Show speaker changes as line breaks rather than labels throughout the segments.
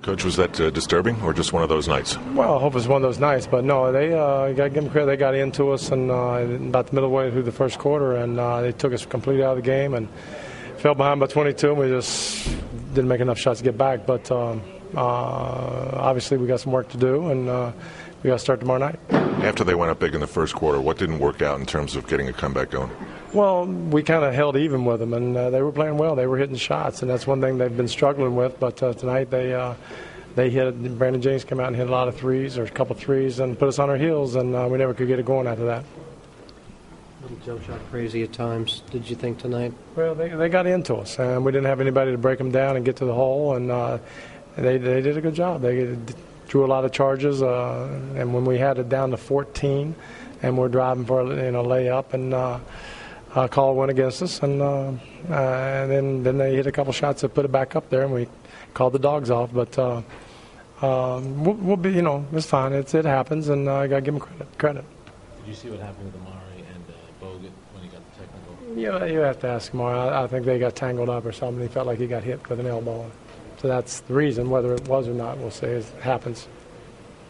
Coach, was that disturbing or just one of those nights?
Well, I hope it's one of those nights, but no, they got to give them credit. They got into us and about the middle way through the first quarter, and they took us completely out of the game and fell behind by 22, and we just didn't make enough shots to get back. But obviously we got some work to do, and we got to start tomorrow night.
After they went up big in the first quarter, what didn't work out in terms of getting a comeback going?
Well, we kind of held even with them, and they were playing well. They were hitting shots, and that's one thing they've been struggling with. But tonight they hit. Brandon James came out and hit a lot of threes, or a couple threes, and put us on our heels, and we never could get it going after that.
A little jump shot crazy at times, did you think, tonight?
Well, they got into us, and we didn't have anybody to break them down and get to the hole, and they did a good job. They drew a lot of charges, and when we had it down to 14, and we're driving for a layup, and call went against us, and then they hit a couple shots that put it back up there, and we called the dogs off. But we'll be, it's fine. It happens, and I got to give them credit.
Did you see what happened with Amare and Bogut when he got the technical?
Yeah, you have to ask Amare. I think they got tangled up or something. He felt like he got hit with an elbow. So that's the reason. Whether it was or not, we'll say it happens.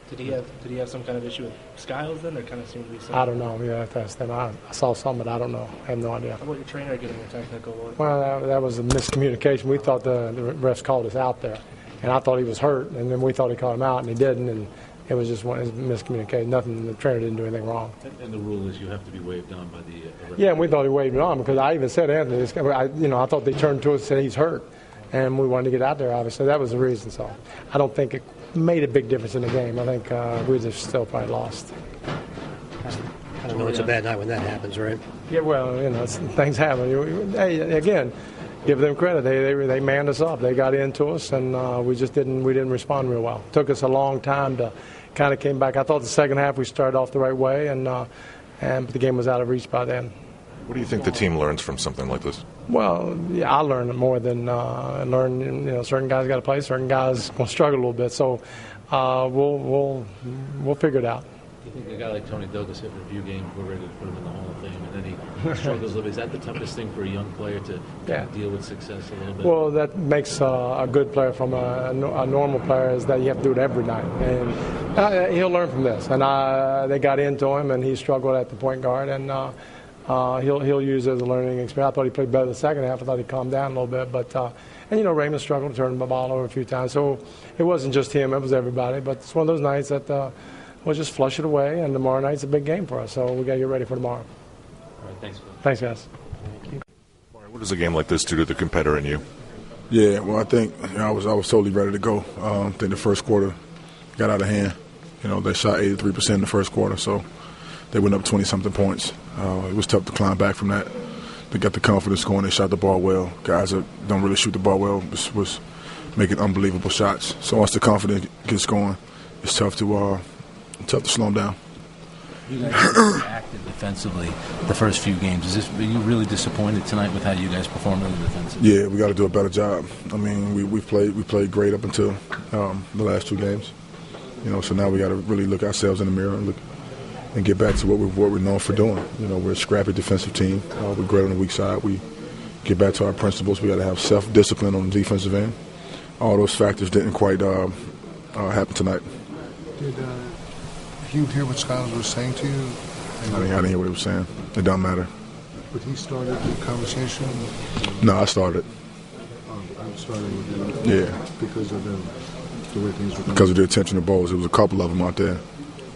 Did he have some kind of issue with Skiles then, or kind of seemed to be something?
I don't know. You have to ask them. I saw some, but I don't know. I have no idea.
How about your trainer getting a technical?
Well, that was a miscommunication. We thought the refs called us out there, and I thought he was hurt, and then we thought he called him out, and he didn't, and it was just one miscommunication. Nothing. The trainer didn't do anything wrong.
And the rule is you have to be waved on by the referee.
Yeah, and we thought he waved it on because I even said, Anthony, I thought they turned to us and said he's hurt, and we wanted to get out there. Obviously, that was the reason. So I don't think it made a big difference in the game. I think we just still probably lost.
I don't know. It's a bad night when that happens, right?
Yeah, well, things happen. Hey, again, give them credit. They manned us up. They got into us, and we didn't respond real well. It took us a long time to kind of came back. I thought the second half we started off the right way, and the game was out of reach by then.
What do you think the team learns from something like this?
Well, yeah, I learned more than certain guys got to play, certain guys going to struggle a little bit. So we'll figure it out.
Do you think a guy like Tony Douglas hit for a few games, we're ready to put him in the Hall of Fame, and then he struggles a little bit? Is that the toughest thing for a young player to deal with success a little bit?
Well, that makes a good player from a normal player is that you have to do it every night, and he'll learn from this. And they got into him, and he struggled at the point guard, and he'll use it as a learning experience. I thought he played better the second half. I thought he calmed down a little bit, but Raymond struggled to turn the ball over a few times. So it wasn't just him; it was everybody. But it's one of those nights that we'll just flush it away. And tomorrow night's a big game for us, so we got to get ready for tomorrow.
All right, thanks.
Thanks, guys.
What does a game like this do to the competitor in you?
Yeah, well, I think I was totally ready to go. I think the first quarter got out of hand. They shot 83% in the first quarter, so they went up 20-something points. It was tough to climb back from that. They got the confidence going. They shot the ball well. Guys that don't really shoot the ball well was making unbelievable shots. So once the confidence gets going, it's tough to slow them down.
You guys were active defensively the first few games. Are you really disappointed tonight with how you guys performed on the defensive?
Yeah, we got to do a better job. I mean, we played great up until the last two games. So now we got to really look ourselves in the mirror and get back to what we're known for doing. We're a scrappy defensive team. We're great on the weak side. We get back to our principles. We got to have self-discipline on the defensive end. All those factors didn't quite happen tonight.
Did you hear what Skiles was saying to you?
I didn't hear what he was saying. It doesn't matter.
But he started the conversation?
No, I started.
I started with you?
Yeah.
Because of the way things were going? Because
of the attention to balls. There was a couple of them out there.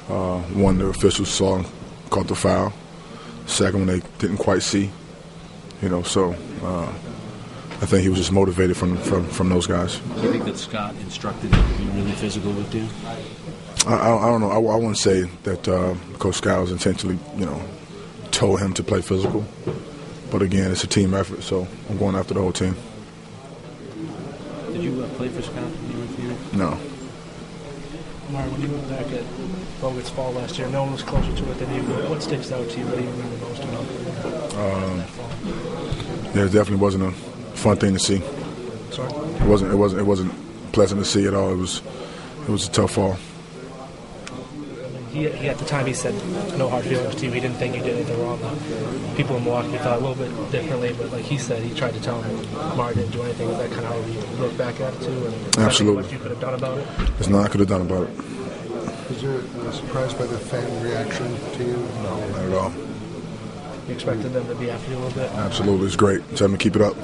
One, the officials saw and caught the foul. Second one, they didn't quite see. So I think he was just motivated from those guys.
Do you think that Scott instructed him to be really physical with you?
I don't know. I wouldn't say that Coach Skiles intentionally, told him to play physical. But again, it's a team effort, so I'm going after the whole team.
Did you play for Scott when you were here?
No.
Amare, when you look back at Bogut's fall last year, no one was closer to it than you. What sticks out to you? What do you remember most about that fall?
Yeah, it definitely wasn't a fun thing to see.
Sorry?
It wasn't pleasant to see at all. It was a tough fall.
he at the time he said no hard feelings to you. He didn't think you did anything wrong. People in Milwaukee thought a little bit differently, but like he said, he tried to tell him Amare didn't do anything. Is that kind of how you look back at it too? And
Absolutely.
What you could have done about it?
There's nothing I could have done about it.
Was you surprised by the fan reaction to you?
No, not at all.
You expected them to be after you a little bit?
Absolutely. It's great. Tell them to keep it up.